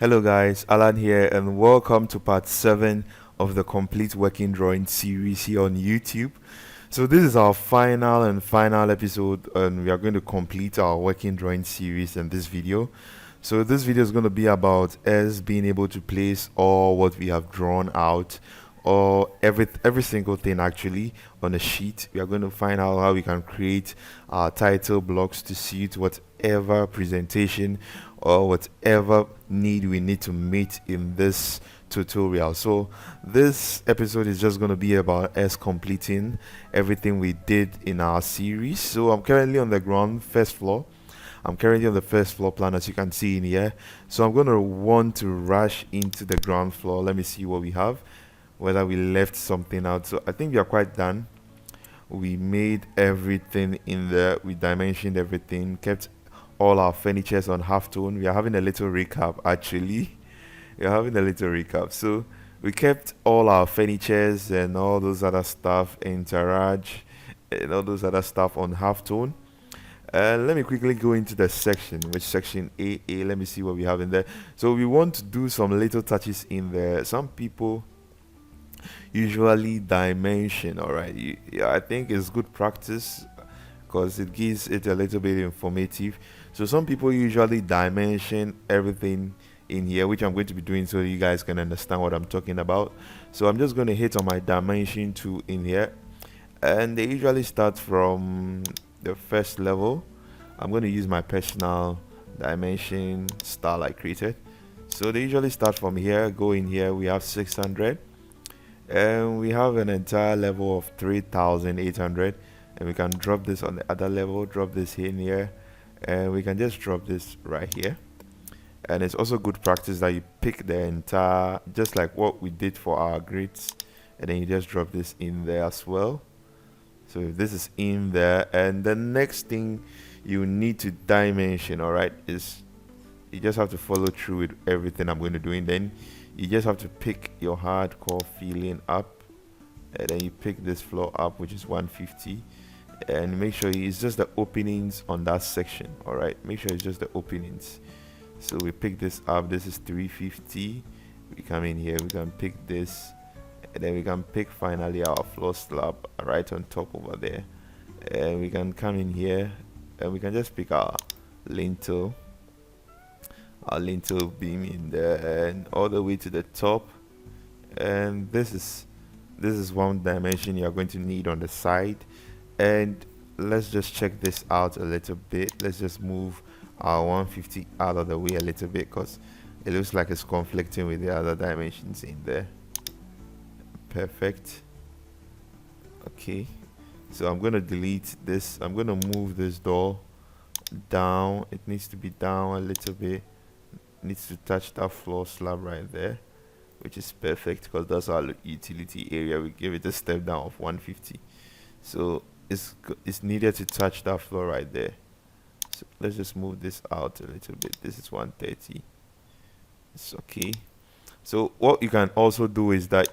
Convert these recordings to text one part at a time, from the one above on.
Hello guys, Alan here and welcome to part 7 of the complete working drawing series here on YouTube. So this is our final episode and we are going to complete our working drawing series in this video. So this video is going to be about us being able to place all what we have drawn out or every single thing actually on a sheet. We are going to find out how we can create our title blocks to suit whatever presentation or whatever need we need to meet in this tutorial. So this episode is just going to be about us completing everything we did in our series. So I'm currently on the first floor. I'm currently on the first floor plan, as you can see in here. So I'm going to want to rush into the ground floor. Let me see what we have, whether we left something out. So I think we are quite done. We made everything in there. We dimensioned everything, kept all our furnitures on halftone. We are having a little recap actually. We are having a little recap. So we kept all our furnitures and all those other stuff, Interage and all those other stuff on halftone. Let me quickly go into the section, which section AA. Let me see what we have in there. So we want to do some little touches in there. Some people usually dimension. All right, yeah, I think it's good practice because it gives it a little bit informative. So some people usually dimension everything in here, which I'm going to be doing so you guys can understand what I'm talking about. So I'm just going to hit on my dimension tool in here, and they usually start from the first level. I'm going to use my personal dimension style I created. So they usually start from here, go in here. We have 600 and we have an entire level of 3800, and we can drop this on the other level, drop this in here, and we can just drop this right here. And it's also good practice that you pick the entire, just like what we did for our grids, and then you just drop this in there as well. So if this is in there, and the next thing you need to dimension, all right, is you just have to follow through with everything I'm going to do, and then you just have to pick your hardcore feeling up, and then you pick this floor up, which is 150, and make sure it's just the openings on that section. All right, make sure it's just the openings. So we pick this up. This is 350. We come in here, we can pick this, and then we can pick finally our floor slab right on top over there, and we can come in here and we can just pick our lintel beam in there and all the way to the top. And this is one dimension you are going to need on the side. And let's just check this out a little bit. Let's just move our 150 out of the way a little bit because it looks like it's conflicting with the other dimensions in there. Perfect. Okay, so I'm going to delete this. I'm going to move this door down. It needs to be down a little bit. It needs to touch that floor slab right there, which is perfect because that's our utility area. We give it a step down of 150, so it's needed to touch that floor right there. So let's just move this out a little bit. This is 130. It's okay. So what you can also do is that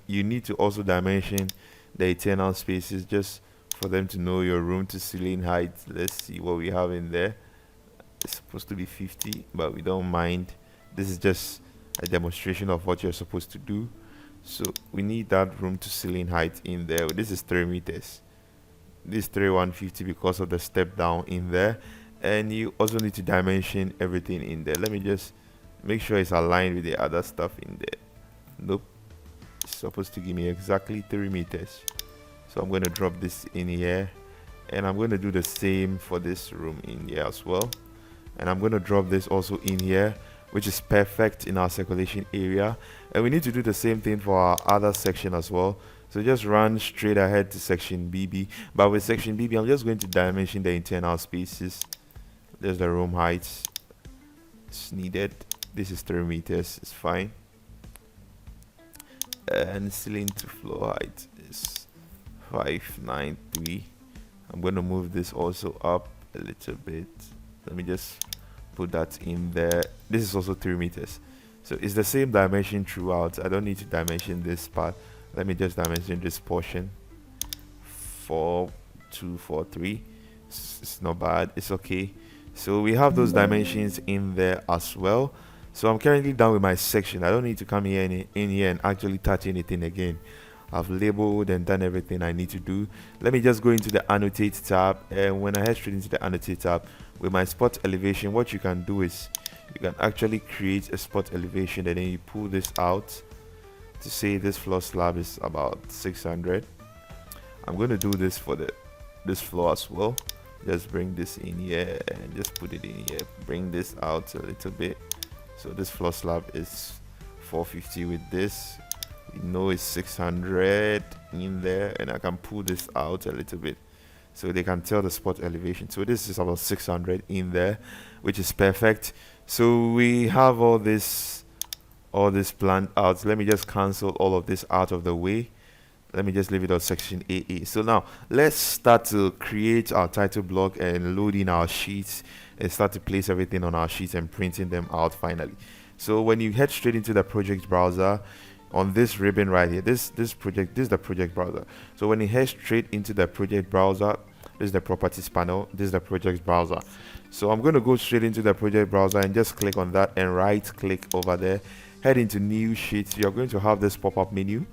you need to also dimension the internal spaces just for them to know your room to ceiling height. Let's see what we have in there. It's supposed to be 50, but we don't mind. This is just a demonstration of what you're supposed to do. So we need that room to ceiling height in there. This is 3 meters. This 150 because of the step down in there. And you also need to dimension everything in there. Let me just make sure it's aligned with the other stuff in there. Nope, it's supposed to give me exactly 3 meters. So I'm going to drop this in here, and I'm going to do the same for this room in here as well. And I'm going to drop this also in here, which is perfect in our circulation area. And we need to do the same thing for our other section as well. So just run straight ahead to section BB. But with section BB, I'm just going to dimension the internal spaces. There's the room heights. It's needed. This is 3 meters. It's fine. And ceiling to floor height is 593. I'm going to move this also up a little bit. Let me just put that in there. This is also 3 meters. So it's the same dimension throughout. I don't need to dimension this part. Let me just dimension this portion. 4243. It's not bad. It's okay. So we have those dimensions in there as well. So I'm currently done with my section. I don't need to come here in here and actually touch anything again. I've labeled and done everything I need to do. Let me just go into the annotate tab, and when I head straight into the annotate tab with my spot elevation, what you can do is you can actually create a spot elevation, and then you pull this out to say this floor slab is about 600. I'm going to do this for this floor as well. Just bring this in here and just put it in here. Bring this out a little bit. So this floor slab is 450 with this. We know it's 600 in there, and I can pull this out a little bit so they can tell the spot elevation. So this is about 600 in there, which is perfect. So we have all this planned out. Let me just cancel all of this out of the way. Let me just leave it on section AA. So now let's start to create our title block and load in our sheets and start to place everything on our sheets and printing them out finally. So when you head straight into the project browser on this ribbon right here, this is the project browser. So when you head straight into the project browser, this is the properties panel, this is the project browser. So I'm going to go straight into the project browser and just click on that and right click over there, head into new sheets. You're going to have this pop-up menu.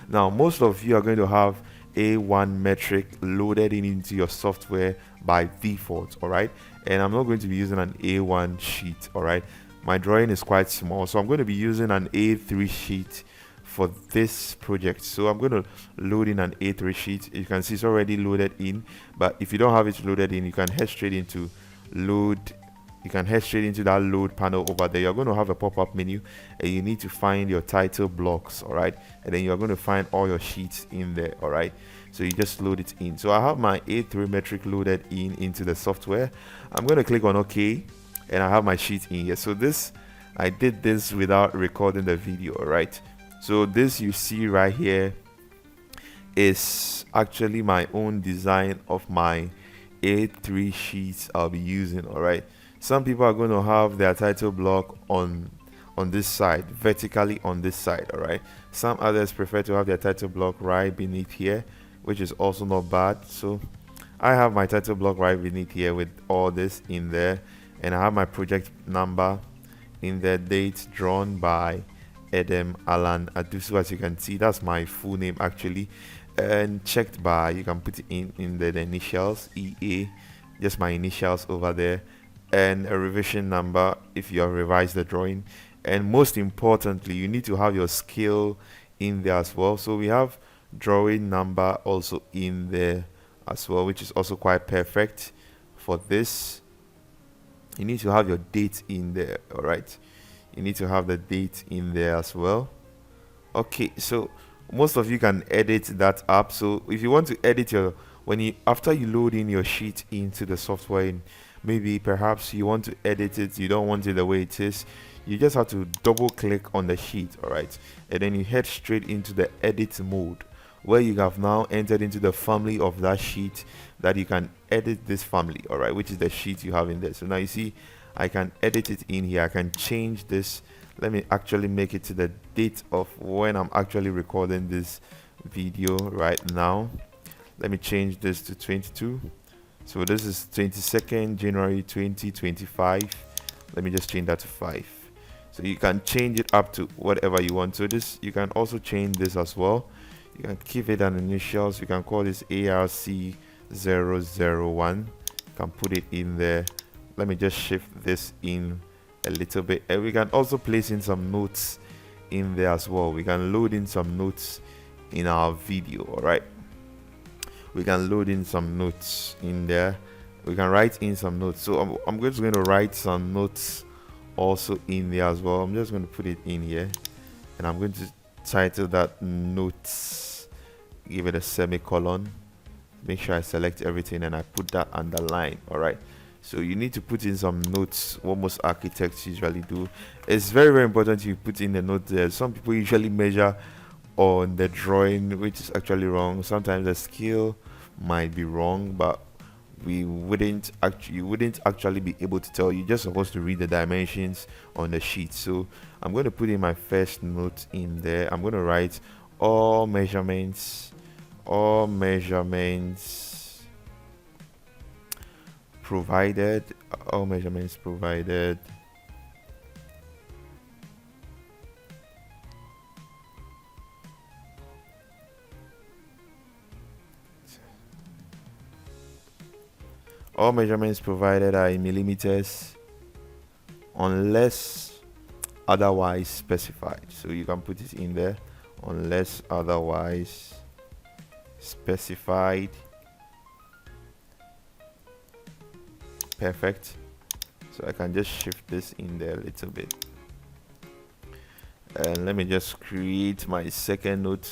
Now most of you are going to have A1 metric loaded into your software by default, all right, and I'm not going to be using an A1 sheet, all right. My drawing is quite small, so I'm going to be using an A3 sheet for this project. So I'm going to load in an A3 sheet. You can see it's already loaded in, but if you don't have it loaded in, you can head straight into load. You can head straight into that load panel over there. You're going to have a pop-up menu, and you need to find your title blocks, all right, and then you're going to find all your sheets in there, all right. So you just load it in. So I have my A3 metric loaded into the software. I'm going to click on OK, and I have my sheet in here. So this, I did this without recording the video, all right. So this you see right here is actually my own design of my A3 sheets I'll be using, all right. Some people are going to have their title block on this side, vertically on this side, all right. Some others prefer to have their title block right beneath here, which is also not bad. So I have my title block right beneath here with all this in there, and I have my project number in the date drawn by Edem Alan Adusu. As you can see, that's my full name actually, and checked by, you can put it in the initials, EA, just my initials over there, and a revision number if you have revised the drawing. And most importantly, you need to have your scale in there as well. So we have drawing number also in there as well, which is also quite perfect for this. You need to have your date in there, all right. You need to have the date in there as well. Okay, so most of you can edit that up. So if you want to edit your, after you load in your sheet into the software, and maybe perhaps you want to edit it, you don't want it the way it is, you just have to double click on the sheet, all right, and then you head straight into the edit mode, where you have now entered into the family of that sheet that you can edit this family, all right, which is the sheet you have in there. So now you see I can edit it in here. I can change this. Let me actually make it to the date of when I'm actually recording this video right now. Let me change this to 22. So this is 22nd January 2025. Let me just change that to 5. So you can change it up to whatever you want. So this, you can also change this as well. You can give it an initials. You can call this ARC001. You can put it in there. Let me just shift this in a little bit, and we can also place in some notes in there as well. We can load in some notes in our video, all right. We can load in some notes in there. We can write in some notes. So I'm just going to write some notes also in there as well. I'm just going to put it in here, and I'm going to title that notes, give it a semicolon, make sure I select everything, and I put that underline, all right. So you need to put in some notes, what most architects usually do. It's very, very important you put in the note there. Some people usually measure on the drawing, which is actually wrong. Sometimes the scale might be wrong, but you wouldn't actually be able to tell. You're just supposed to read the dimensions on the sheet. So I'm going to put in my first note in there. I'm going to write all measurements provided, All measurements provided are in millimeters unless otherwise specified. So you can put it in there, unless otherwise specified. Perfect. So I can just shift this in there a little bit, and let me just create my second note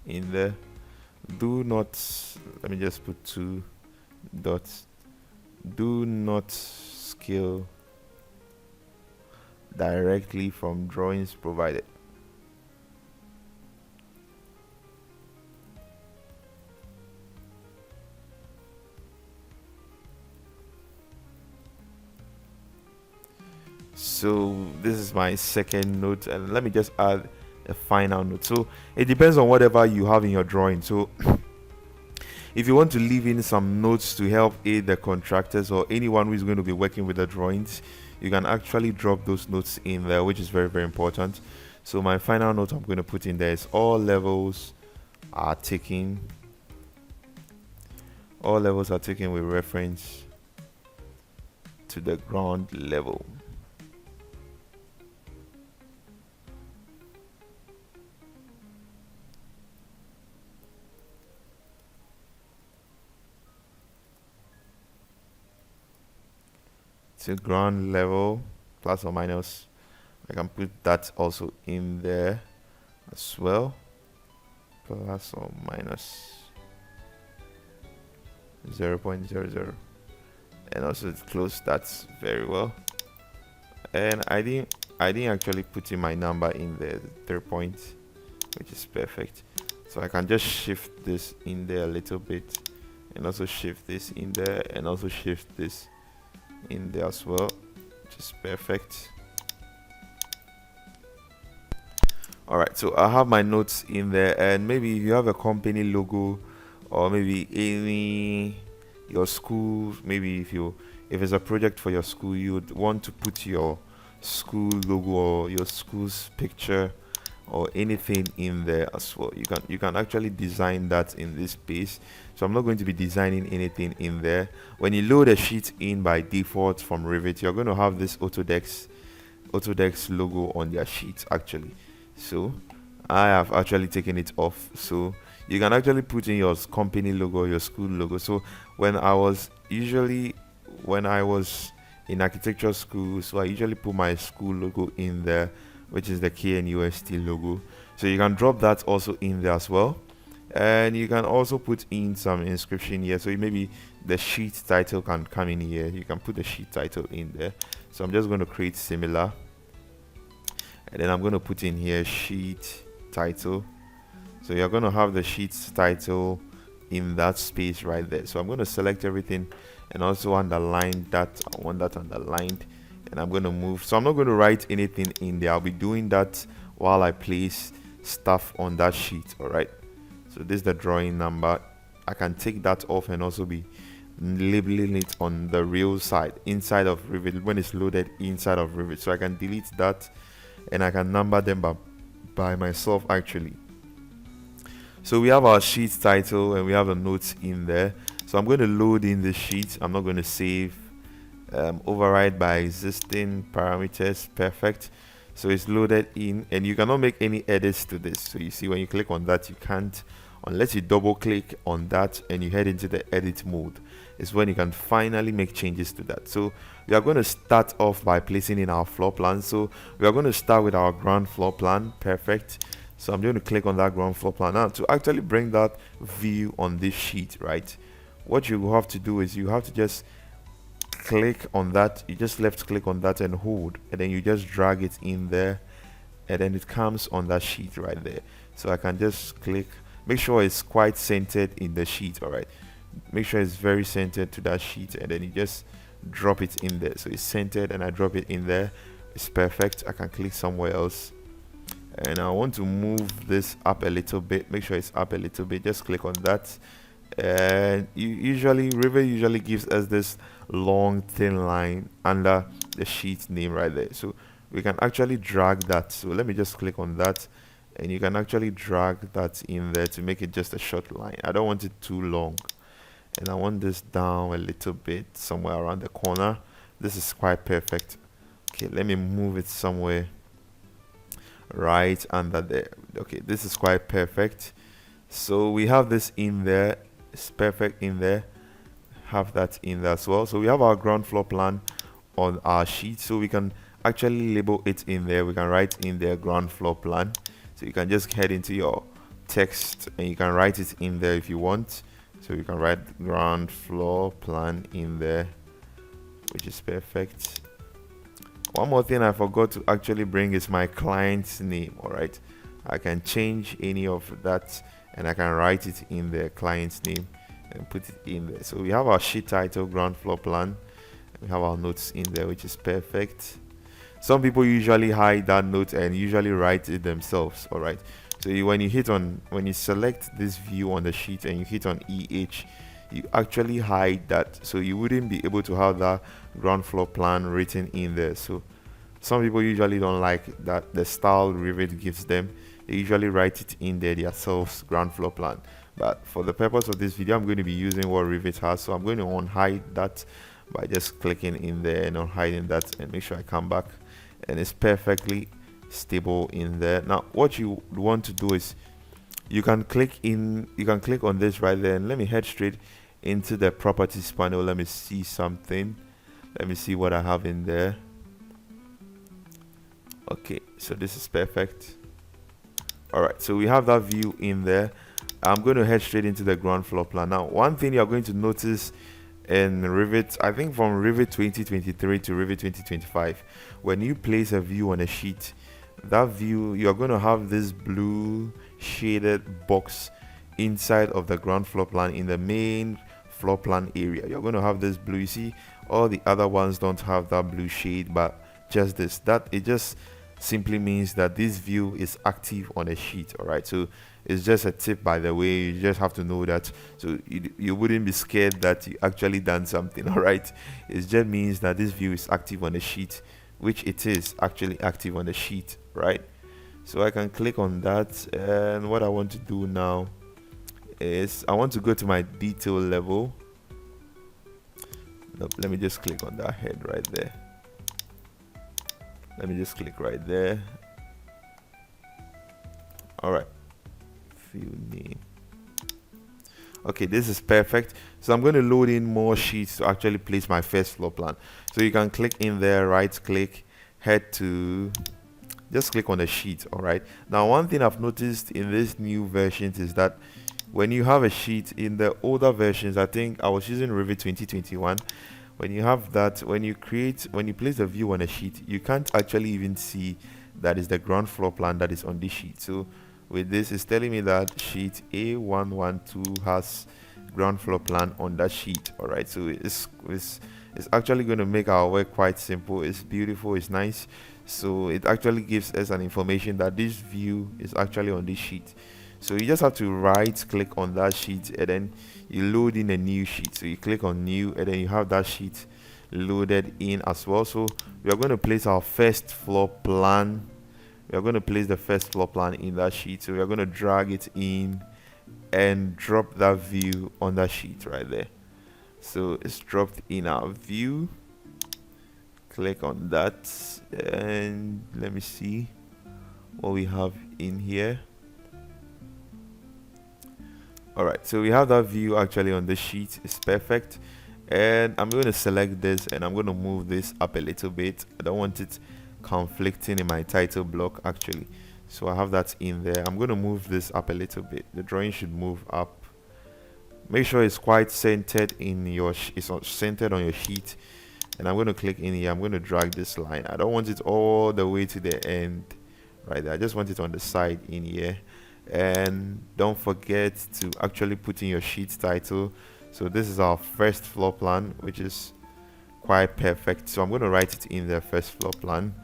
in there. Do not, let me just put 2 dots. Do not scale directly from drawings provided. So this is my second note, and let me just add a final note. So it depends on whatever you have in your drawing. So if you want to leave in some notes to help aid the contractors or anyone who is going to be working with the drawings, you can actually drop those notes in there, which is very, very important. So my final note I'm going to put in there is all levels are taken with reference to the ground level. To ground level, plus or minus. I can put that also in there as well, plus or minus 0.00, and also close that very well. And I didn't actually put in my number in the 3rd point, which is perfect. So I can just shift this in there a little bit, and also shift this in there, and also shift this in there as well, which is perfect. All right, so I have my notes in there, and maybe if you have a company logo, or maybe your school, maybe if it's a project for your school, you would want to put your school logo or your school's picture or anything in there as well. You can actually design that in this space. So I'm not going to be designing anything in there. When you load a sheet in by default from Revit, you're going to have this Autodesk logo on their sheet actually. So I have actually taken it off, so you can actually put in your company logo, your school logo. So when I was in architecture school, so I usually put my school logo in there, which is the KNUST logo. So you can drop that also in there as well, and you can also put in some inscription here. So maybe the sheet title can come in here. You can put the sheet title in there. So I'm just going to create similar, and then I'm going to put in here sheet title. So you're going to have the sheet title in that space right there. So I'm going to select everything and also underline that. I want that underlined, and I'm going to move. So I'm not going to write anything in there. I'll be doing that while I place stuff on that sheet. All right, so this is the drawing number. I can take that off and also be labeling it on the real side inside of Revit when it's loaded inside of Revit. So I can delete that, and I can number them by myself actually. So we have our sheet title and we have the notes in there. So I'm going to load in the sheet. I'm not going to save. Override by existing parameters. Perfect. So it's loaded in, and you cannot make any edits to this. So you see when you click on that, you can't, unless you double click on that and you head into the edit mode, is when you can finally make changes to that. So we are going to start off by placing in our floor plan. So we are going to start with our ground floor plan. Perfect. So I'm going to click on that ground floor plan. Now to actually bring that view on this sheet, right, what you have to do is you have to just click on that. You just left click on that and hold, and then you just drag it in there, and then it comes on that sheet right there. So I can just click, make sure it's quite centered in the sheet. All right, make sure it's very centered to that sheet, and then you just drop it in there. So it's centered and I drop it in there. It's perfect. I can click somewhere else, and I want to move this up a little bit. Make sure it's up a little bit. Just click on that, and Revit usually gives us this long thin line under the sheet name right there. So we can actually drag that. So let me just click on that, and you can actually drag that in there to make it just a short line. I don't want it too long, and I want this down a little bit, somewhere around the corner. This is quite perfect. Okay, let me move it somewhere right under there. Okay, this is quite perfect. So we have this in there. It's perfect in there. Have that in there as well. So we have our ground floor plan on our sheet, so we can actually label it in there. We can write in there ground floor plan. So you can just head into your text and you can write it in there if you want. So you can write ground floor plan in there, which is perfect. One more thing I forgot to actually bring is my client's name. All right, I can change any of that and I can write it in the client's name and put it in there. So we have our sheet title, ground floor plan. We have our notes in there, which is perfect. Some people usually hide that note and usually write it themselves. All right, so when you select this view on the sheet and you hit on EH, you actually hide that, so you wouldn't be able to have that ground floor plan written in there. So some people usually don't like that, the style Revit gives them. They usually write it in there themselves, ground floor plan. But for the purpose of this video, I'm going to be using what Revit has, so I'm going to unhide that by just clicking in there and unhiding that, and make sure I come back and it's perfectly stable in there. Now what you want to do is you can click on this right there, and let me head straight into the properties panel. Let me see something. Let me see what I have in there. Okay, so this is perfect. All right, so we have that view in there. I'm going to head straight into the ground floor plan. Now one thing you're going to notice in Revit, I think from Revit 2023 to Revit 2025, when you place a view on a sheet, that view, you're going to have this blue shaded box inside of the ground floor plan in the main floor plan area. You're going to have this blue. You see, all the other ones don't have that blue shade, but just this, that it just simply means that this view is active on a sheet. All right, so it's just a tip, by the way. You just have to know that, so you wouldn't be scared that you actually done something. All right, it just means that this view is active on the sheet, which it is actually active on the sheet, right? So I can click on that, and what I want to do now is I want to go to my detail level. Nope, let me just click on that head right there. Let me just click right there. All right, view name. Okay, this is perfect. So I'm going to load in more sheets to actually place my first floor plan. So you can click in there, right click, head to, just click on the sheet. All right, now one thing I've noticed in this new versions is that when you have a sheet, in the older versions, I think I was using Revit 2021, when you have that, when you place a view on a sheet, you can't actually even see that is the ground floor plan that is on this sheet. So with this, it's telling me that sheet A112 has ground floor plan on that sheet. All right, so it's actually going to make our work quite simple. It's beautiful, it's nice. So it actually gives us an information that this view is actually on this sheet. So you just have to right click on that sheet and then you load in a new sheet. So you click on new and then you have that sheet loaded in as well. So we are going to place our first floor plan. We are going to place the first floor plan in that sheet. So we are going to drag it in and drop that view on that sheet right there. So it's dropped in our view. Click on that and let me see what we have in here. All right, so we have that view actually on the sheet. It's perfect, and I'm going to select this and I'm going to move this up a little bit. I don't want it conflicting in my title block actually, so I have that in there. I'm going to move this up a little bit. The drawing should move up. Make sure it's quite centered in your centered on your sheet, and I'm going to click in here. I'm going to drag this line. I don't want it all the way to the end right there. I just want it on the side in here. And don't forget to actually put in your sheet title. So this is our first floor plan, which is quite perfect. So I'm going to write it in the first floor plan.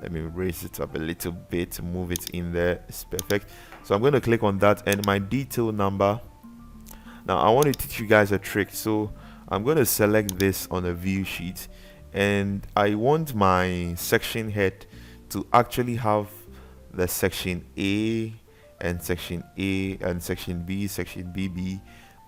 Let me raise it up a little bit to move it in there. It's perfect. So I'm going to click on that and my detail number. Now I want to teach you guys a trick. So I'm going to select this on a view sheet, and I want my section head to actually have the section A and section A and section B, section BB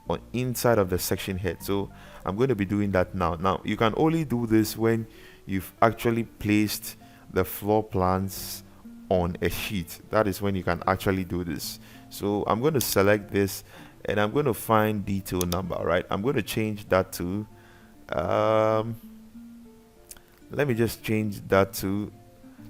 on inside of the section head. So I'm going to be doing that now. Now you can only do this when you've actually placed the floor plans on a sheet. That is when you can actually do this. So I'm going to select this and I'm going to find detail number. Right, I'm going to change that to let me just change that to,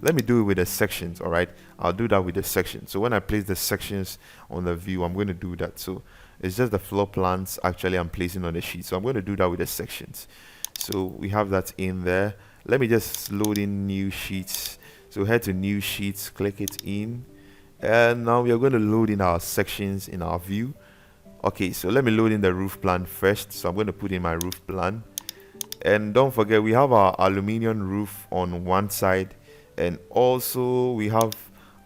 let me do it with the sections. All right, I'll do that with the sections. So when I place the sections on the view, I'm going to do that. So it's just the floor plans actually I'm placing on the sheet. So I'm going to do that with the sections. So we have that in there. Let me just load in new sheets. So head to new sheets, click it in, and now we are going to load in our sections in our view. Okay, so let me load in the roof plan first. So I'm going to put in my roof plan, and don't forget we have our aluminum roof on one side, and also we have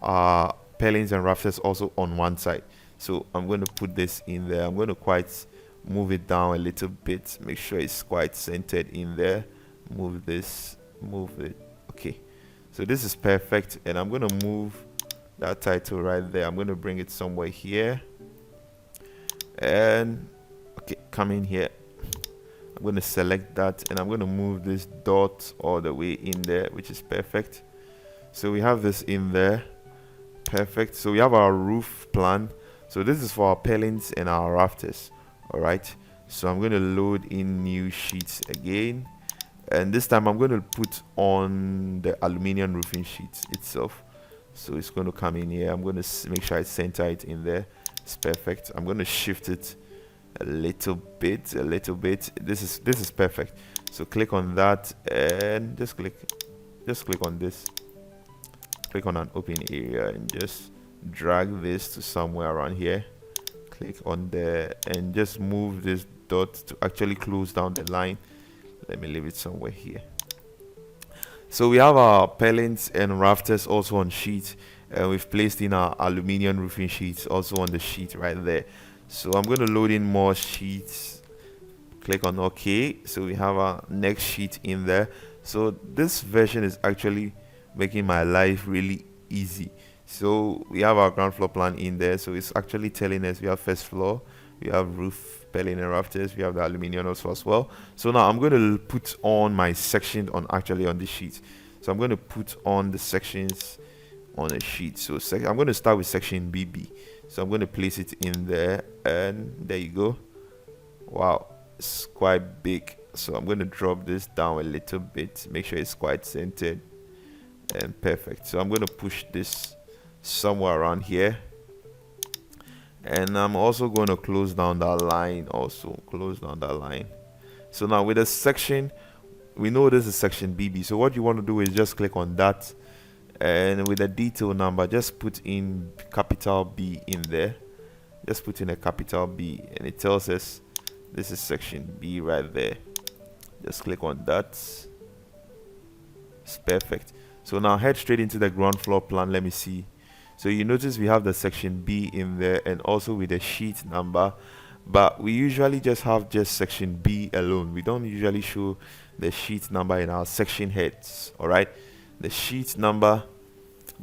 our palings and rafters also on one side. So I'm going to put this in there. I'm going to quite move it down a little bit, make sure it's quite centered in there. Move this, move it. Okay, so this is perfect, and I'm going to move that title right there. I'm going to bring it somewhere here, and okay, come in here. I'm going to select that, and I'm going to move this dot all the way in there, which is perfect. So we have this in there. Perfect. So we have our roof plan. So this is for our palings and our rafters. All right, so I'm going to load in new sheets again, and this time I'm going to put on the aluminum roofing sheet itself. So it's going to come in here. I'm going to make sure I center it in there. It's perfect. I'm going to shift it a little bit. This is perfect. So click on that and just click on this. Click on an open area and just drag this to somewhere around here. Click on there and just move this dot to actually close down the line. Let me leave it somewhere here. So we have our palings and rafters also on sheet, and we've placed in our aluminum roofing sheets also on the sheet right there. So I'm going to load in more sheets. Click on OK. So we have our next sheet in there. So this version is actually making my life really easy. So we have our ground floor plan in there. So it's actually telling us we have first floor, we have roof, paling and rafters, we have the aluminum also as well. So now I'm going to put on my section on this sheet. So I'm going to put on the sections on a sheet. So I'm going to start with section BB. So I'm going to place it in there, and there you go. Wow, it's quite big. So I'm going to drop this down a little bit, make sure it's quite centered and perfect. So I'm going to push this somewhere around here, and I'm also going to close down that line. So now with a section, we know this is section BB. So what you want to do is just click on that, and with a detail number, just put in capital B in there. Just put in a capital B, and it tells us this is section B right there. Just click on that. It's perfect. So now head straight into the ground floor plan. Let me see. So you notice we have the section B in there, and also with the sheet number, but we usually just have section B alone. We don't usually show the sheet number in our section heads. All right, the sheet number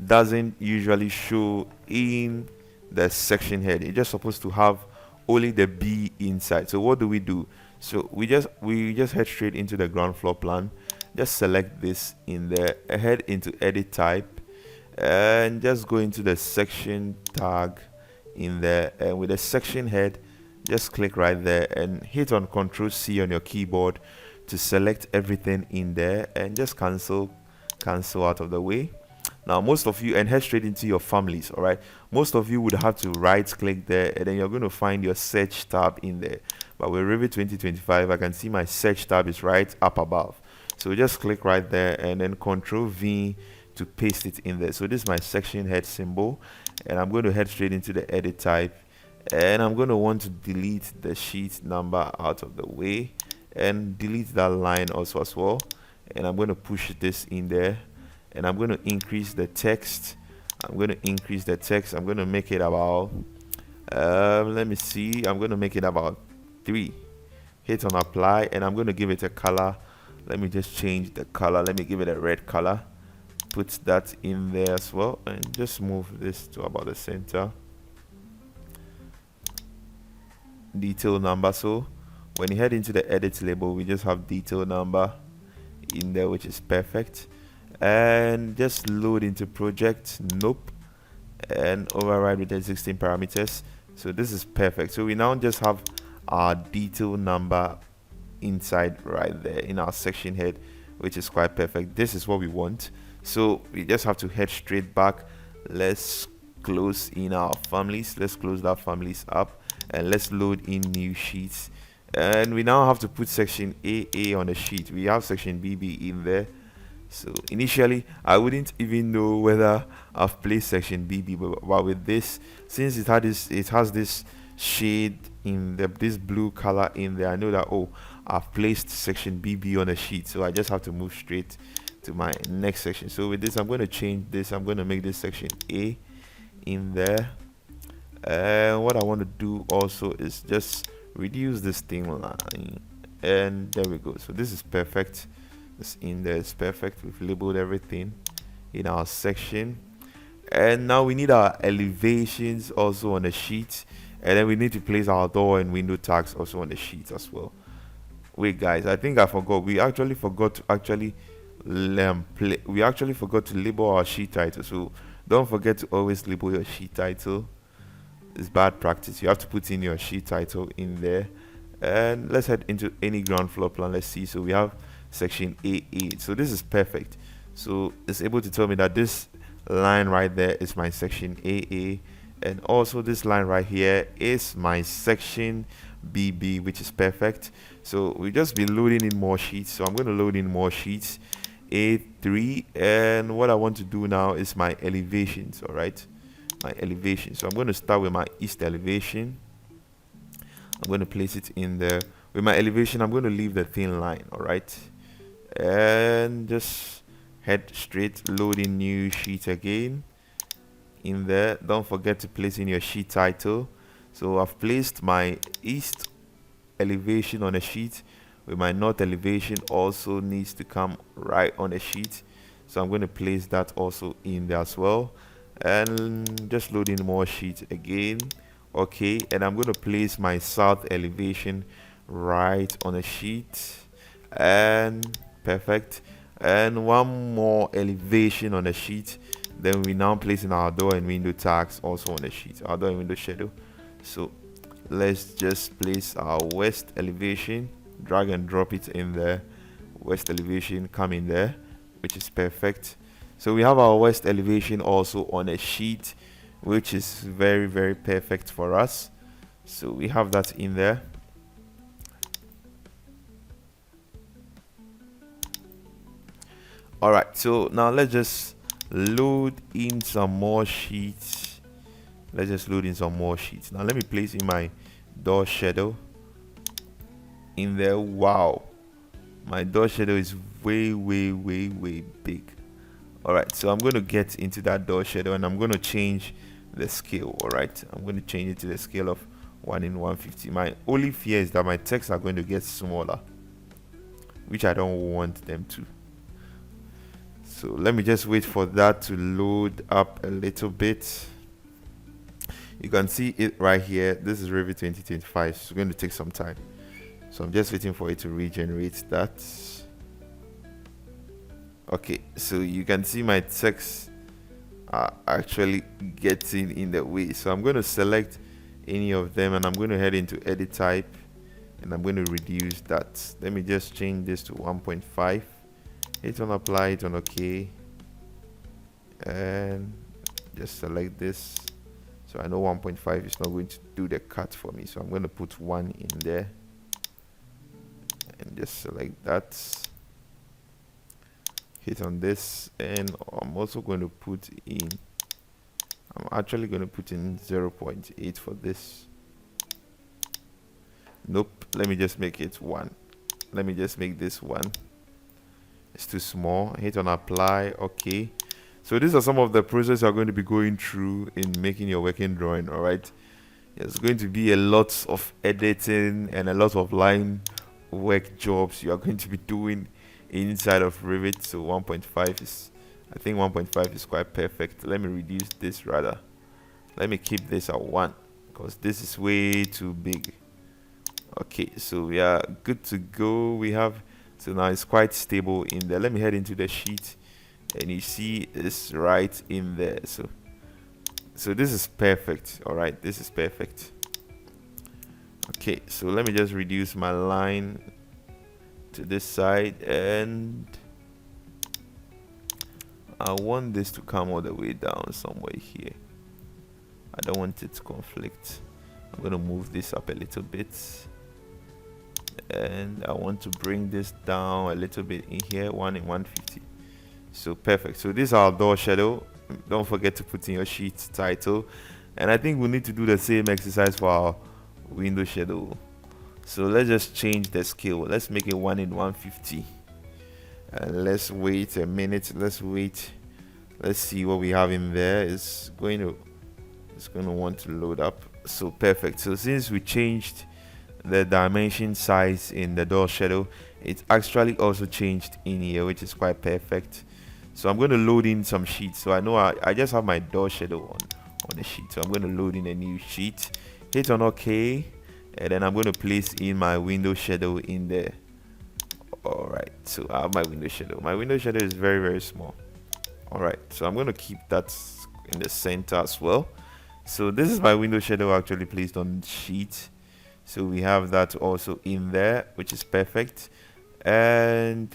doesn't usually show in the section head. It's just supposed to have only the B inside. So what do? So we just head straight into the ground floor plan. Just select this in there, head into edit type, and just go into the section tag in there, and with the section head, just click right there and hit on Ctrl C on your keyboard to select everything in there, and just cancel out of the way. Now most of you, and head straight into your families. All right, most of you would have to right click there, and then you're going to find your search tab in there. But with REVIT 2025, I can see my search tab is right up above. So just click right there and then Ctrl V to paste it in there. So this is my section head symbol, and I'm going to head straight into the edit type, and I'm going to want to delete the sheet number out of the way, and delete that line also as well. And I'm going to push this in there, and I'm going to increase the text. I'm going to make it about let me see, I'm going to make it about 3. Hit on apply, and I'm going to give it a color. Let me just change the color. Let me give it a red color. Put that in there as well, and just move this to about the center. detail number. So when you head into the edit label, we just have detail number in there, which is perfect. And just load into project. Nope. And override with the existing parameters. So this is perfect. So we now just have our detail number inside right there in our section head, which is quite perfect. This is what we want. So we just have to head straight back. Let's close in our families. Let's close that families up, and let's load in new sheets. And we now have to put section AA on the sheet. We have section BB in there. So initially I wouldn't even know whether I've placed section BB, but with this, since it has this shade in this blue color in there, I know that, oh, I've placed section BB on a sheet. So I just have to move straight to my next section. So with this, I'm going to change this. I'm going to make this section A in there. And what I want to do also is just reduce this thing line, and there we go. So this is perfect. This in there is perfect. We've labeled everything in our section, and now we need our elevations also on the sheet, and then we need to place our door and window tags also on the sheet as well. Wait guys, I think I forgot. We actually forgot to label our sheet title. So don't forget to always label your sheet title. It's bad practice. You have to put in your sheet title in there. And let's head into any ground floor plan. Let's see. So we have section AA. So this is perfect. So it's able to tell me that this line right there is my section AA, and also this line right here is my section BB, which is perfect. So we just be loading in more sheets. So I'm going to load in more sheets, A3, and what I want to do now is my elevations. All right, my elevation. So I'm going to start with my east elevation. I'm going to place it in there. With my elevation, I'm going to leave the thin line. All right, and just head straight, load in new sheet again in there. Don't forget to place in your sheet title. So I've placed my east elevation on a sheet. With my north elevation also needs to come right on a sheet, so I'm going to place that also in there as well, and just load in more sheets again. Okay, and I'm going to place my south elevation right on a sheet, and perfect. And one more elevation on a sheet. Then we now place in our door and window tags also on the sheet, our door and window shadow. So let's just place our west elevation, drag and drop it in there. West elevation come in there, which is perfect. So we have our west elevation also on a sheet, which is very, very perfect for us. So we have that in there. All right, so now let's just load in some more sheets. Let's just load in some more sheets. Now let me place in my door shadow in there. Wow, my door shadow is way big. All right, so I'm going to get into that door shadow, and I'm going to change the scale. All right, I'm going to change it to the scale of 1 in 150. My only fear is that my texts are going to get smaller, which I don't want them to. So let me just wait for that to load up a little bit. You can see it right here. This is REVIT 2025. So it's going to take some time. So I'm just waiting for it to regenerate that. Okay, so you can see my text are actually getting in the way. So I'm going to select any of them, and I'm going to head into edit type, and I'm going to reduce that. Let me just change this to 1.5. Hit on apply, hit on OK, and just select this. So I know 1.5 is not going to do the cut for me, so I'm going to put 1 in there and just select that. Hit on this, and I'm also going to put in, I'm actually going to put in 0.8 for this. Nope, let me just make it 1. Let me just make this 1. It's too small. Hit on apply. Okay, so these are some of the processes you're going to be going through in making your working drawing. All right, there's going to be a lot of editing and a lot of line work jobs you are going to be doing inside of REVIT. So 1.5 is, I think 1.5 is quite perfect. Let me reduce this rather. Let me keep this at 1 because this is way too big. Okay, so we are good to go. We have, so now it's quite stable in there. Let me head into the sheet, and you see it's right in there. So this is perfect. All right, this is perfect. Okay, so let me just reduce my line to this side, and I want this to come all the way down somewhere here. I don't want it to conflict. I'm going to move this up a little bit, and I want to bring this down a little bit in here, 1 in 150. So perfect. So this is our door shadow. Don't forget to put in your sheet title, and I think we need to do the same exercise for our window shadow. So let's just change the scale. Let's make it 1 in 150, and let's wait a minute. Let's see what we have in there. It's going to want to load up. So perfect. So since we changed the dimension size in the door shadow, it's actually also changed in here, which is quite perfect. So I'm going to load in some sheets. So I know I just have my door shadow on the sheet, so I'm going to load in a new sheet, hit on OK, and then I'm going to place in my window shadow in there. All right, so I have my window shadow. My window shadow is very, very small. All right, so I'm going to keep that in the center as well. So this is my window shadow actually placed on the sheet. So we have that also in there, which is perfect. And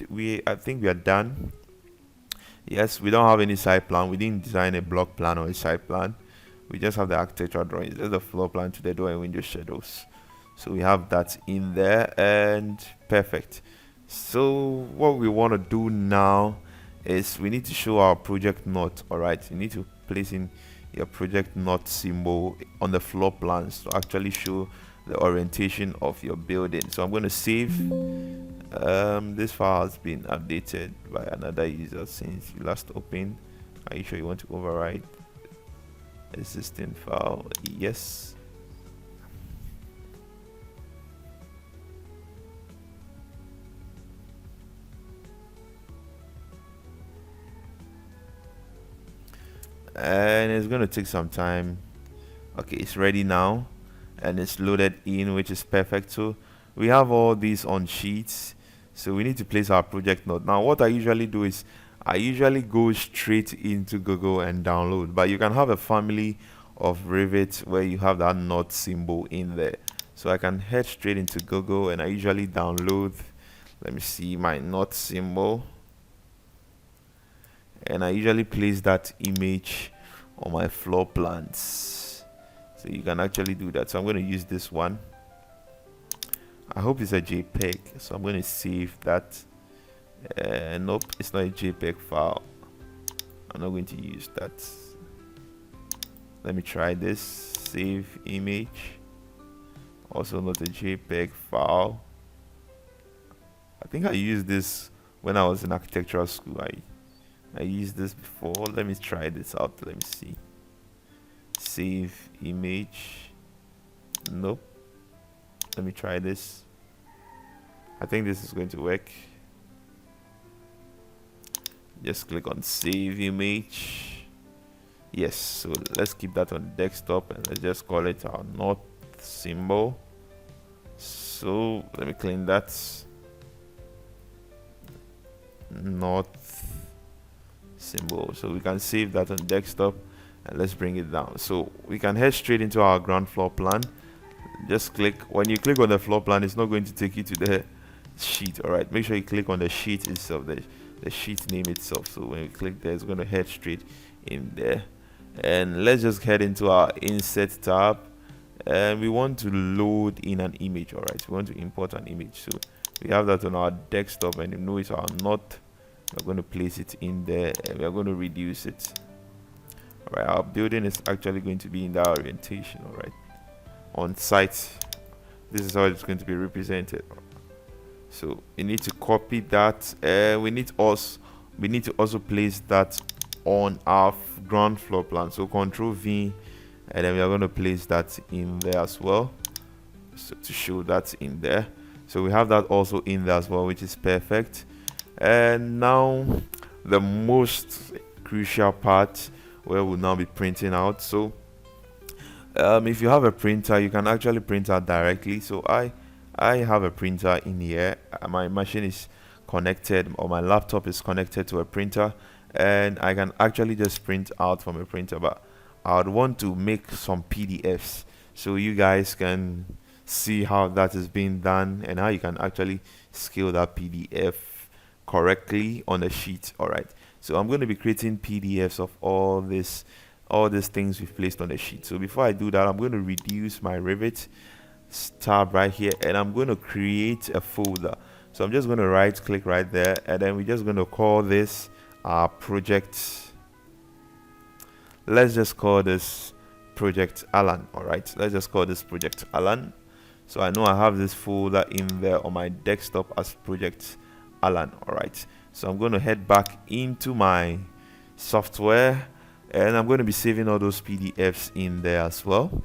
I think we are done. Yes, we don't have any side plan. We didn't design a block plan or a side plan. We just have the architectural drawings. There's the floor plan to the door and window shadows. So we have that in there, and perfect. So what we want to do now is we need to show our project note. All right, you need to place in your project note symbol on the floor plans to actually show the orientation of your building. So I'm going to save. This file has been updated by another user since you last opened. Are you sure you want to override existing file? Yes. And it's going to take some time. Okay, it's ready now, and it's loaded in, which is perfect. So we have all these on sheets, so we need to place our project note. Now what I usually do is I usually go straight into Google and download, but you can have a family of Revit where you have that note symbol in there. So I can head straight into Google, and I usually download, let me see, my note symbol, and I usually place that image on my floor plans. So you can actually do that. So I'm going to use this one. I hope it's a JPEG, so I'm going to save that. Nope, it's not a JPEG file. I'm not going to use that. Let me try this. Save image. Also not a JPEG file. I think I used this when I was in architectural school. I used this before. Let me try this out. Let me see. Save image. Nope. Let me try this. I think this is going to work. Just click on save image. Yes, so let's keep that on desktop, and let's just call it our note symbol. So let me clean that. Note symbol. So we can save that on desktop, and let's bring it down. So we can head straight into our ground floor plan. Just click. When you click on the floor plan, it's not going to take you to the sheet. All right, make sure you click on the sheet itself, the sheet name itself. So when you click there, it's going to head straight in there. And let's just head into our insert tab, and we want to load in an image. All right, we want to import an image. So we have that on our desktop, and you know it's our note. We're going to place it in there, and we're going to reduce it. All right, our building is actually going to be in that orientation. All right, on site, this is how it's going to be represented. So you need to copy that. We need to also place that on our ground floor plan. So Control V, and then we are going to place that in there as well, so to show that in there. So we have that also in there as well, which is perfect. And now the most crucial part, where we'll now be printing out. So if you have a printer, you can actually print out directly. So I I have a printer in here. My machine is connected, or my laptop is connected to a printer, and I can actually just print out from a printer. But I would want to make some PDFs so you guys can see how that is being done and how you can actually scale that PDF correctly on a sheet. All right, so I'm going to be creating PDFs of all these things we've placed on the sheet. So before I do that, I'm going to reduce my REVIT tab right here, and I'm going to create a folder. So I'm just going to right click right there, and then we're just going to call this our project. Let's just call this project Alan. All right, let's just call this project Alan. So I know I have this folder in there on my desktop as project Alan. All right, so I'm going to head back into my software, and I'm going to be saving all those PDFs in there as well.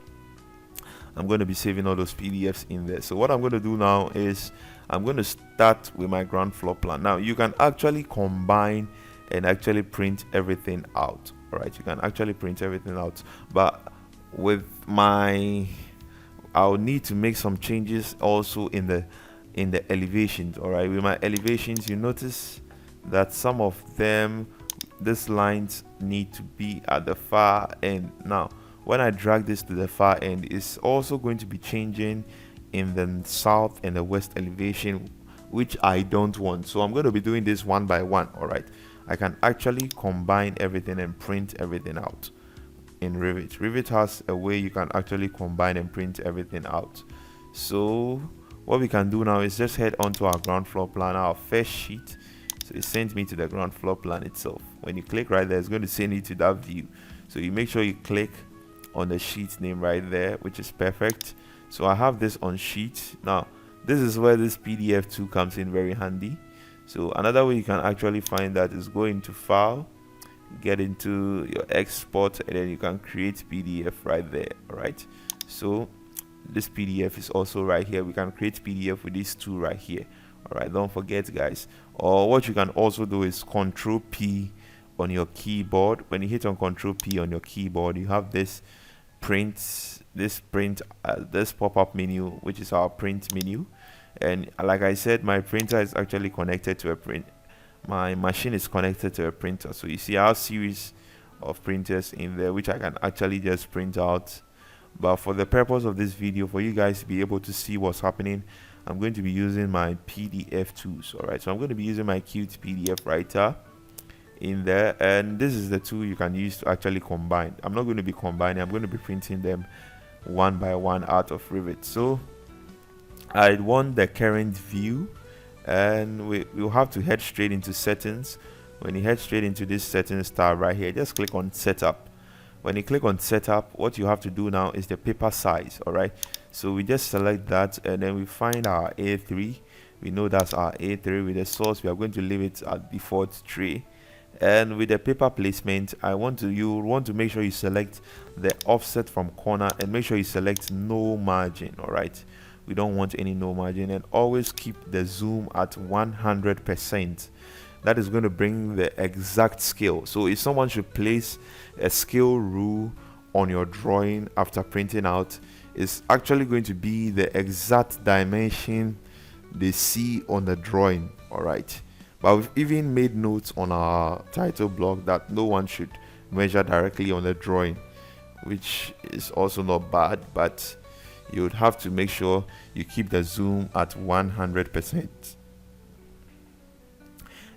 I'm going to be saving all those PDFs in there. So what I'm going to do now is I'm going to start with my ground floor plan. Now you can actually combine and actually print everything out. All right, you can actually print everything out, but with my, I'll need to make some changes also in the elevations. All right, with my elevations, you notice that some of them, these lines need to be at the far end. Now when I drag this to the far end, it's also going to be changing in the south and the west elevation, which I don't want. So I'm going to be doing this one by one. All right, I can actually combine everything and print everything out in Revit. Revit has a way you can actually combine and print everything out. So what we can do now is just head onto our ground floor plan, our first sheet. So it sends me to the ground floor plan itself. When you click right there, it's going to send you to that view. So you make sure you click on the sheet name right there, which is perfect. So I have this on sheet. Now this is where this PDF 2 comes in very handy. So another way you can actually find that is go into file, get into your export, and then you can create PDF right there. All right, so this PDF is also right here. We can create PDF with these two right here. All right, don't forget guys. Or what you can also do is Control P on your keyboard. When you hit on Control P on your keyboard, you have this this pop-up menu, which is our print menu. And like I said, my printer is actually connected to a my machine is connected to a printer. So you see our series of printers in there, which I can actually just print out. But for the purpose of this video, for you guys to be able to see what's happening, I'm going to be using my PDF tools. All right, so I'm going to be using my Qt PDF writer in there, and this is the tool you can use to actually combine. I'm not going to be combining, I'm going to be printing them one by one out of Revit. So I want the current view, and we'll have to head straight into settings. When you head straight into this settings tab right here, just click on setup. When you click on setup, what you have to do now is the paper size. All right, so we just select that, and then we find our A3. We know that's our A3. With the source, we are going to leave it at default 3. And with the paper placement, you want to make sure you select the offset from corner, and make sure you select no margin. All right, we don't want any no margin, and always keep the zoom at 100%. That is going to bring the exact scale. So if someone should place a scale rule on your drawing after printing out, it's actually going to be the exact dimension they see on the drawing. All right, but we've even made notes on our title block that no one should measure directly on the drawing, which is also not bad, but you would have to make sure you keep the zoom at 100%.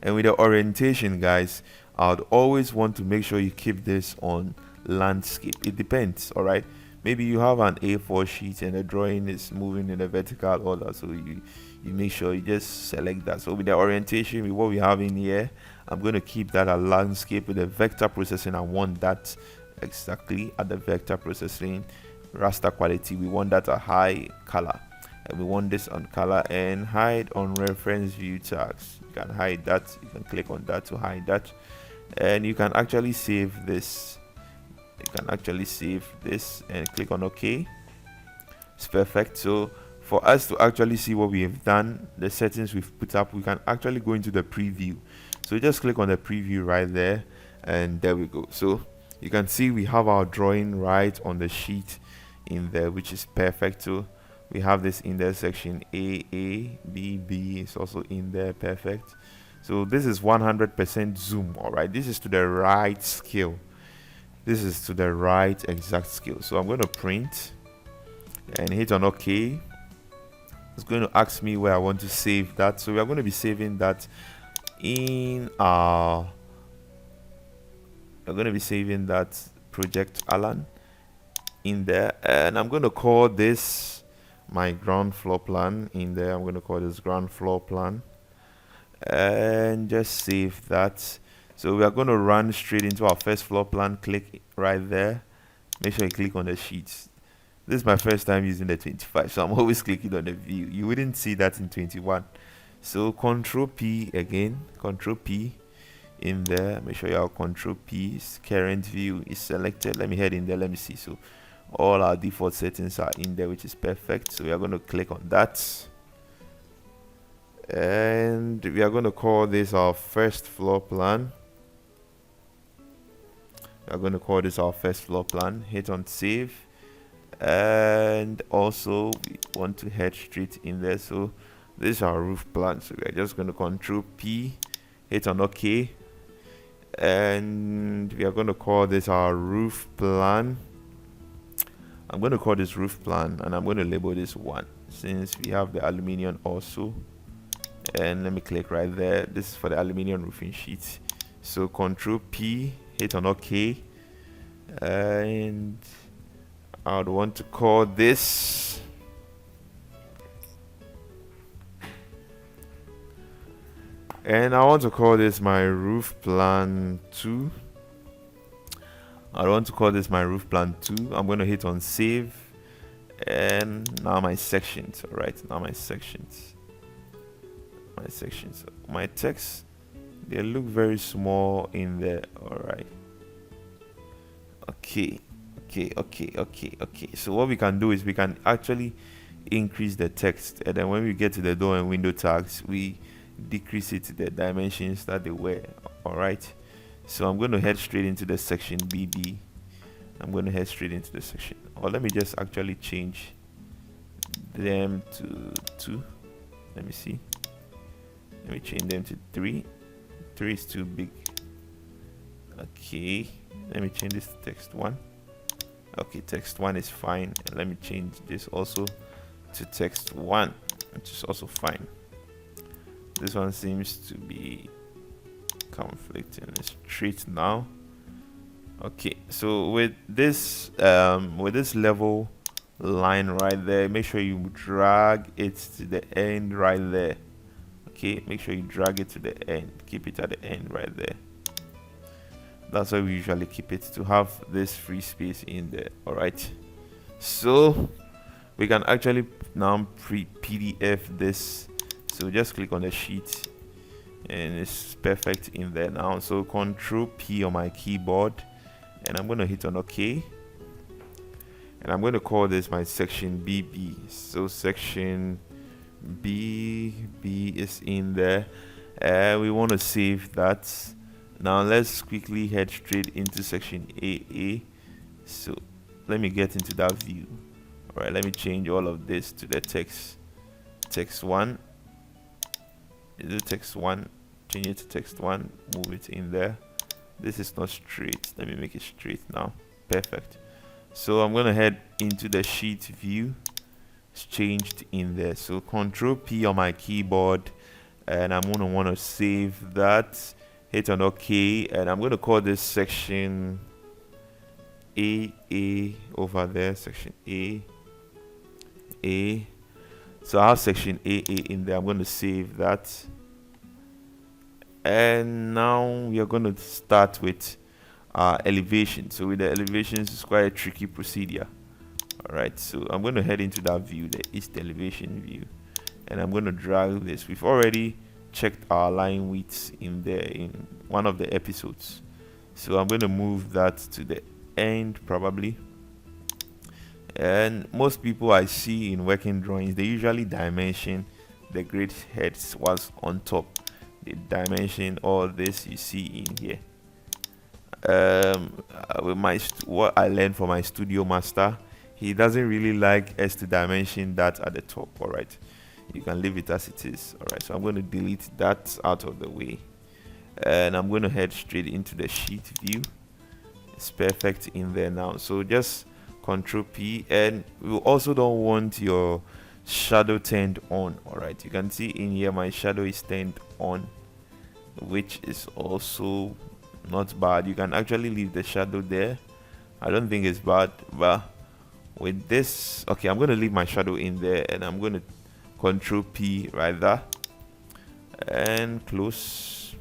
And with the orientation, guys, I would always want to make sure you keep this on landscape. It depends. All right, maybe you have an A4 sheet and the drawing is moving in a vertical order, so you make sure you just select that. So with the orientation, with what we have in here, I'm going to keep that at landscape. With the vector processing, I want that exactly at the vector processing. Raster quality, we want that a high color, and we want this on color, and hide on reference view tags. You can hide that. You can click on that to hide that, and you can actually save this. And click on OK. It's perfect. So for us to actually see what we have done, the settings we've put up, we can actually go into the preview. So just click on the preview right there, and there we go. So you can see we have our drawing right on the sheet in there, which is perfect. So We have this in there, section A, B, B is also in there. Perfect. So this is 100% zoom. All right, this is to the right scale. This is to the right exact scale. So I'm going to print and hit on OK. It's going to ask me where I want to save that. So we are going to be saving that in our, we're going to be saving that project Alan in there, and I'm going to call this my ground floor plan in there. I'm going to call this ground floor plan and just save that. So we are going to run straight into our first floor plan. Click right there, make sure you click on the sheets. This is my first time using the 25, so I'm always clicking on the view. You wouldn't see that in 21. So Control P again, Control P in there. Make sure your Control P current view is selected. Let me head in there, let me see. So all our default settings are in there, which is perfect. So we are going to click on that, and we are going to call this our first floor plan. We are going to call this our first floor plan. Hit on save, and also we want to head straight in there. So this is our roof plan. So we are just going to Control P, hit on OK, and we are going to call this our roof plan. I'm going to call this roof plan, and I'm going to label this 1 since we have the aluminium also. And let me click right there. This is for the aluminium roofing sheet. So Control P, hit on OK, and I would want to call this my roof plan 2. I want to call this my roof plan 2. I'm going to hit on save, and now my sections. All right, now my sections, my text, they look very small in there. All right, okay. So what we can do is we can actually increase the text, and then when we get to the door and window tags, we decrease it to the dimensions that they were. All right, so I'm going to head straight into the section BB. I'm going to head straight into the section, or let me just actually change them to 2. Let me see, let me change them to 3. 3 is too big. Okay, let me change this to text 1. Okay, text 1 is fine, and let me change this also to text 1, which is also fine. This one seems to be conflicting. Let's straight now. Okay, so with this level line right there, make sure you drag it to the end right there. Okay, make sure you drag it to the end, keep it at the end right there. That's why we usually keep it, to have this free space in there. All right, so we can actually now PDF this. So just click on the sheet, and it's perfect in there now. So Control P on my keyboard, and I'm going to hit on OK, and I'm going to call this my section BB. So section BB is in there, and we want to save that. Now let's quickly head straight into section AA. So let me get into that view. All right, let me change all of this to the text 1. Is it text 1? Change it to text 1, move it in there. This is not straight, let me make it straight now. Perfect. So I'm going to head into the sheet view. It's changed in there. So Control P on my keyboard, and I'm going to want to save that. Hit on OK, and I'm going to call this section AA over there, section A. So I have section AA in there. I'm going to save that, and now we are going to start with elevation. So with the elevations, it's quite a tricky procedure. All right, so I'm going to head into that view, the east elevation view, and I'm going to drag this. We've already checked our line widths in there in one of the episodes, so I'm going to move that to the end probably. And most people I see in working drawings, they usually dimension the grid heads was on top. They dimension all this you see in here. With what I learned from my studio master, he doesn't really like us to dimension that at the top. All right, you can leave it as it is. All right, so I'm going to delete that out of the way, and I'm going to head straight into the sheet view. It's perfect in there now, so just Control P. And we also don't want your shadow turned on. All right, you can see in here my shadow is turned on, which is also not bad. You can actually leave the shadow there. I don't think it's bad, but with this, okay, I'm going to leave my shadow in there, and I'm going to Control P right there and close.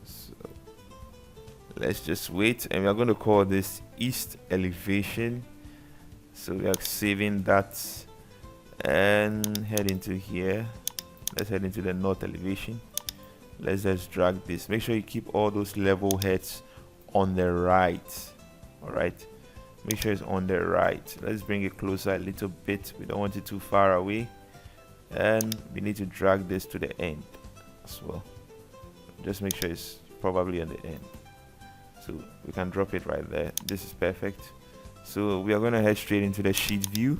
So let's just wait, and we are going to call this east elevation. So we are saving that and head into here. Let's head into the north elevation. Let's just drag this. Make sure you keep all those level heads on the right. All right, make sure it's on the right. Let's bring it closer a little bit. We don't want it too far away, and we need to drag this to the end as well. Just make sure it's probably on the end, so we can drop it right there. This is perfect. So we are going to head straight into the sheet view.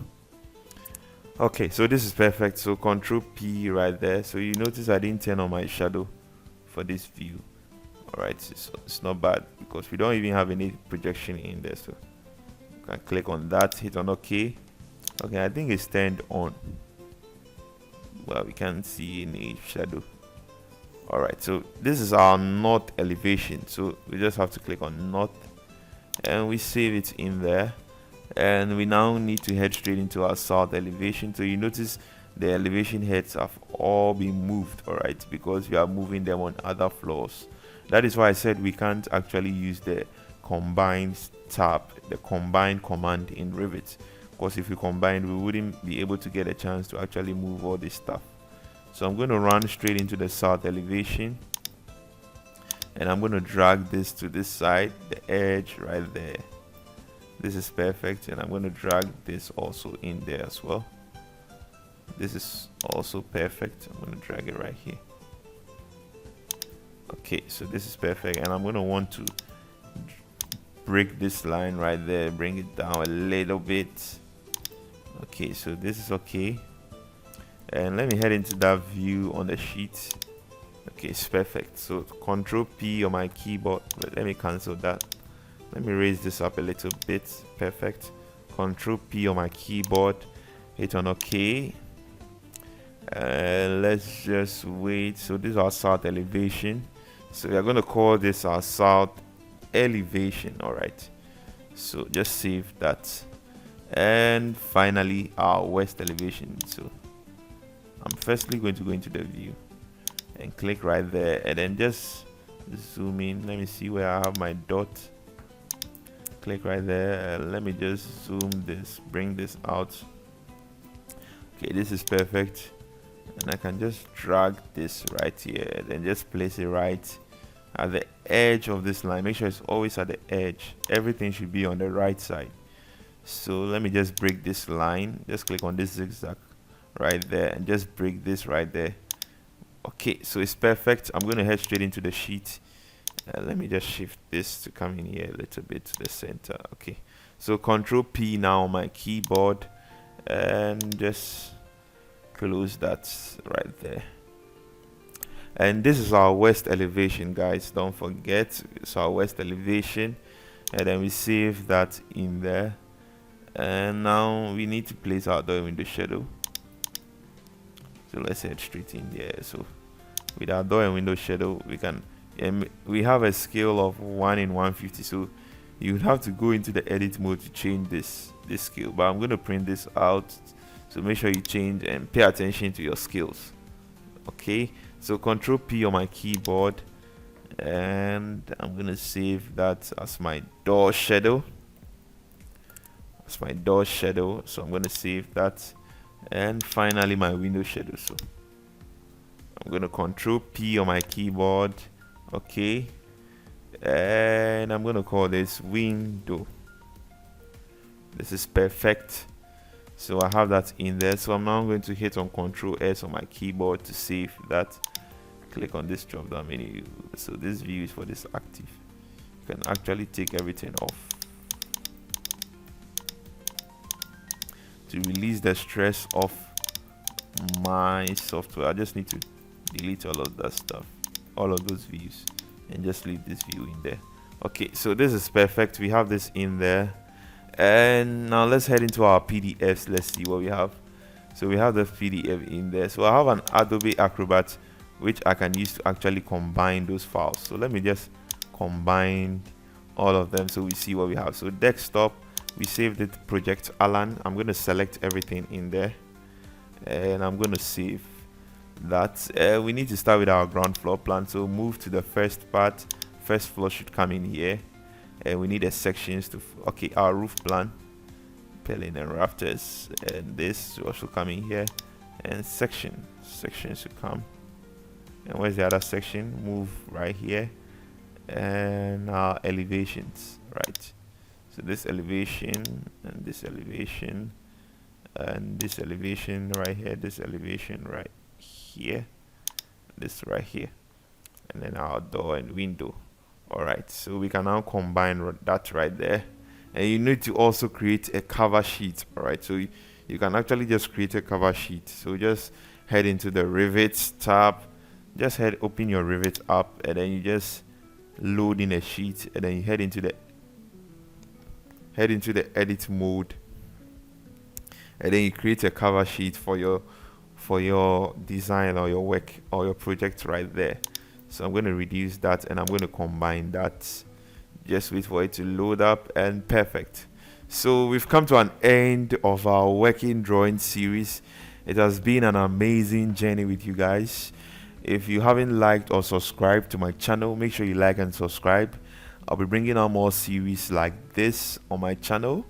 Okay, so this is perfect. So Control P right there. So you notice I didn't turn on my shadow for this view. All right, it's not bad because we don't even have any projection in there. So you can click on that, hit on OK. Okay, I think it's turned on. Well, we can't see any shadow. All right, so this is our north elevation. So we just have to click on north, and we save it in there. And we now need to head straight into our south elevation. So you notice the elevation heads have all been moved, all right, because we are moving them on other floors. That is why I said we can't actually use the combine tab, the combine command in Revit, because if we combined, we wouldn't be able to get a chance to actually move all this stuff. So I'm going to run straight into the south elevation, and I'm going to drag this to this side, the edge right there. This is perfect, and I'm going to drag this also in there as well. This is also perfect. I'm going to drag it right here. Okay, so this is perfect, and I'm going to want to break this line right there, bring it down a little bit. Okay, so this is okay, and let me head into that view on the sheet. Okay, it's perfect. So Control P on my keyboard, but let me cancel that. Let me raise this up a little bit. Perfect. Control P on my keyboard, hit on OK. Let's just wait. So this is our south elevation. So we are going to call this our south elevation. All right, so just save that. And finally our west elevation. So I'm firstly going to go into the view and click right there, and then just zoom in. Let me see where I have my dot. Click right there. Let me just zoom this, bring this out. Okay, this is perfect, and I can just drag this right here, then just place it right at the edge of this line. Make sure it's always at the edge. Everything should be on the right side. So let me just break this line. Just click on this zigzag right there and just break this right there. Okay, so it's perfect. I'm going to head straight into the sheet. Let me just shift this to come in here a little bit to the center. Okay, so Control P now on my keyboard, and just close that right there. And this is our west elevation, guys. Don't forget, it's our west elevation, and then we save that in there. And now we need to place our door window shadow. So let's head straight in there. So with our door and window shadow, we can, we have a scale of 1 in 150. So you would have to go into the edit mode to change this scale. But I'm going to print this out. So make sure you change and pay attention to your scales. Okay. So Control P on my keyboard, and I'm going to save that as my door shadow. That's my door shadow. So I'm going to save that. And finally my window shadow. So I'm going to Control P on my keyboard. Okay, and I'm going to call this window. This is perfect. So I have that in there. So I'm now going to hit on Control S on my keyboard to save that. Click on this drop down menu. So this view is for this active. You can actually take everything off. to release the stress of my software. I just need to delete all of that stuff, all of those views, and just leave this view in there. Okay, so this is perfect. We have this in there, and now let's head into our PDFs. Let's see what we have. So we have the PDF in there. So I have an Adobe Acrobat which I can use to actually combine those files. So let me just combine all of them so we see what we have. So desktop, we saved it project Alan. I'm going to select everything in there, and I'm going to save that. We need to start with our ground floor plan, so move to the first part. First floor should come in here, and we need the sections to okay, our roof plan, pillars and rafters, and this will also come in here, and section should come. And where's the other section? Move right here, and our elevations, right? So this elevation and this elevation and this elevation right here, this elevation right here, this right here, and then our door and window. All right, so we can now combine that right there. And you need to also create a cover sheet. All right, so you can actually just create a cover sheet. So just head into the REVIT tab, just open your REVIT up, and then you just load in a sheet, and then you head into the edit mode, and then you create a cover sheet for your design or your work or your project right there. So I'm going to reduce that, and I'm going to combine that. Just wait for it to load up, and perfect. So we've come to an end of our working drawing series. It has been an amazing journey with you guys. If you haven't liked or subscribed to my channel, make sure you like and subscribe. I'll be bringing out more series like this on my channel,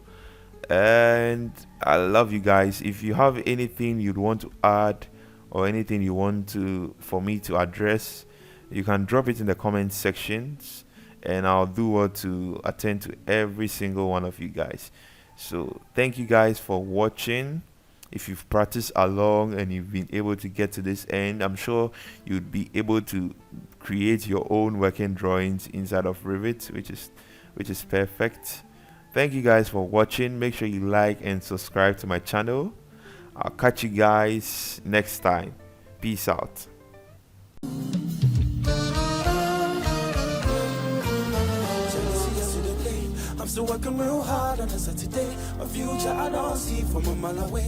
and I love you guys. If you have anything you'd want to add or anything you want for me to address, you can drop it in the comment sections, and I'll do what to attend to every single one of you guys. So thank you guys for watching. If you've practiced along and you've been able to get to this end, I'm sure you'd be able to create your own working drawings inside of REVIT, which is perfect. Thank you guys for watching. Make sure you like and subscribe to my channel. I'll catch you guys next time. Peace out. I'm still working real hard on a Saturday. A future I don't see from a mile away.